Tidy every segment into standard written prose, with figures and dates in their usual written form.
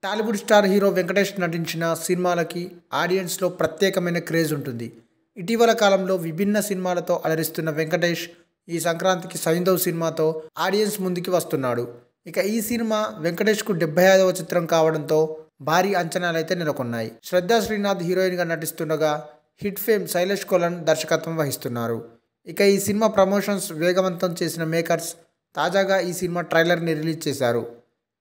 Tollywood star hero Venkatesh నటించిన సినిమాలకి ఆడియన్స్లో ప్రత్యేకమైన క్రేజ్ ఉంటుంది. ఇటీవల కాలంలో విభిన్న సినిమాలతో అలరిస్తున్న వెంకటేష్ ఈ సంక్రాంతికి సైంధవ్ సినిమాతో ఆడియన్స్ ముందుకి వస్తున్నాడు. ఇక ఈ సినిమా వెంకటేష్కు 75వ చిత్రం కావడంతో భారీ అంచనాలైతే నెలకొన్నాయి. శ్రద్ధా శ్రీనాథ్ హీరోయిన్గా నటిస్తుండగా హిట్ ఫేమ్ శైలేష్ కొలన్ దర్శకత్వం వహిస్తున్నారు. ఇక ఈ సినిమా ప్రమోషన్స్ వేగవంతం చేసిన మేకర్స్ తాజాగా ఈ సినిమా ట్రైలర్ని రిలీజ్ చేశారు.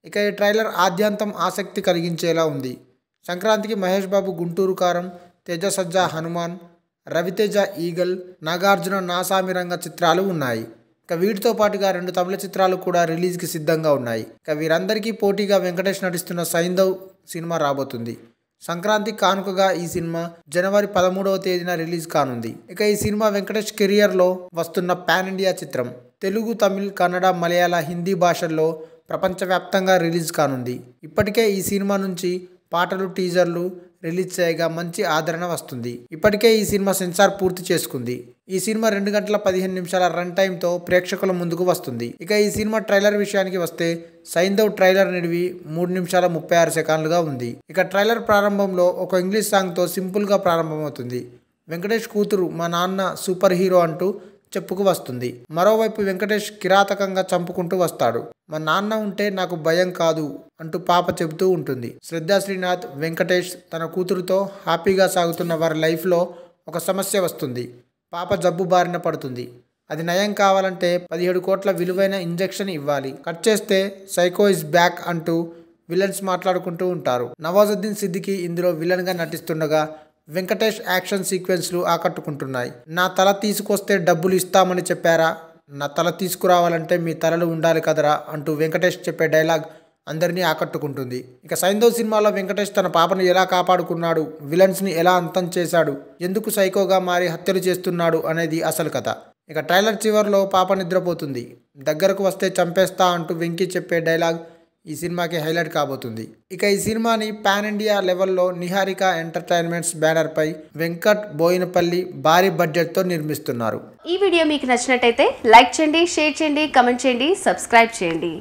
ఇక ఈ ట్రైలర్ ఆద్యంతం ఆసక్తి కలిగించేలా ఉంది. సంక్రాంతికి మహేష్ బాబు గుంటూరు కారం, తేజ సజ్జా హనుమాన్, రవితేజ ఈగల్, నాగార్జున నాసామిరంగ చిత్రాలు ఉన్నాయి. ఇక వీటితో పాటుగా 2 తమిళ చిత్రాలు కూడా రిలీజ్కి సిద్ధంగా ఉన్నాయి. ఇక వీరందరికీ పోటీగా వెంకటేష్ నటిస్తున్న సైంధవ్ సినిమా రాబోతుంది. సంక్రాంతి కానుకగా ఈ సినిమా జనవరి 13వ తేదీన రిలీజ్ కానుంది. ఇక ఈ సినిమా వెంకటేష్ కెరియర్లో వస్తున్న పాన్ ఇండియా చిత్రం. తెలుగు, తమిళ్, కన్నడ, మలయాళ, హిందీ భాషల్లో ప్రపంచవ్యాప్తంగా రిలీజ్ కానుంది. ఇప్పటికే ఈ సినిమా నుంచి పాటలు, టీజర్లు రిలీజ్ చేయగా మంచి ఆదరణ వస్తుంది. ఇప్పటికే ఈ సినిమా సెన్సార్ పూర్తి చేసుకుంది. ఈ సినిమా 2 గంటల 15 నిమిషాల రన్ టైంతో ప్రేక్షకుల ముందుకు వస్తుంది. ఇక ఈ సినిమా ట్రైలర్ విషయానికి వస్తే సైంధవ్ ట్రైలర్ నిడివి 3 నిమిషాల 36 సెకండ్లుగా ఉంది. ఇక ట్రైలర్ ప్రారంభంలో ఒక ఇంగ్లీష్ సాంగ్తో సింపుల్గా ప్రారంభమవుతుంది. వెంకటేష్ కూతురు మా నాన్న సూపర్ హీరో అంటూ చెప్పుకు వస్తుంది. మరోవైపు వెంకటేష్ కిరాతకంగా చంపుకుంటూ వస్తాడు. మా నాన్న ఉంటే నాకు భయం కాదు అంటూ పాప చెబుతూ ఉంటుంది. శ్రద్ధా శ్రీనాథ్, వెంకటేష్ తన కూతురుతో హ్యాపీగా సాగుతున్న వారి లైఫ్లో ఒక సమస్య వస్తుంది. పాప జబ్బు బారిన పడుతుంది. అది నయం కావాలంటే 17 కోట్ల విలువైన ఇంజెక్షన్ ఇవ్వాలి. కట్ చేస్తే సైకో ఇస్ బ్యాక్ అంటూ విలన్స్ మాట్లాడుకుంటూ ఉంటారు. నవాజుద్దీన్ సిద్దికీ ఇందులో విలన్గా నటిస్తుండగా వెంకటేష్ యాక్షన్ సీక్వెన్స్లు ఆకట్టుకుంటున్నాయి. నా తల తీసుకొస్తే డబ్బులు ఇస్తామని చెప్పారా, నా తల తీసుకురావాలంటే మీ తలలు ఉండాలి కదరా అంటూ వెంకటేష్ చెప్పే డైలాగ్ అందరినీ ఆకట్టుకుంటుంది. ఇక సైంధవ్ సినిమాలో వెంకటేష్ తన పాపను ఎలా కాపాడుకున్నాడు, విలన్స్ని ఎలా అంతం చేశాడు, ఎందుకు సైకోగా మారి హత్యలు చేస్తున్నాడు అనేది అసలు కథ. ఇక ట్రైలర్ చివరిలో పాప నిద్రపోతుంది. దగ్గరకు వస్తే చంపేస్తా అంటూ వెంకీ చెప్పే డైలాగ్ ఈ సినిమాకి హైలైట్ కాబోతుంది. ఇక ఈ సినిమాని పాన్ ఇండియా లెవెల్లో నిహారిక ఎంటర్టైన్మెంట్స్ బ్యానర్ పై వెంకట్ బోయినపల్లి భారీ బడ్జెట్తో నిర్మిస్తున్నారు. ఈ వీడియో మీకు నచ్చినట్టయితే లైక్ చేయండి, షేర్ చేయండి, కమెంట్ చేయండి, సబ్స్క్రైబ్ చేయండి.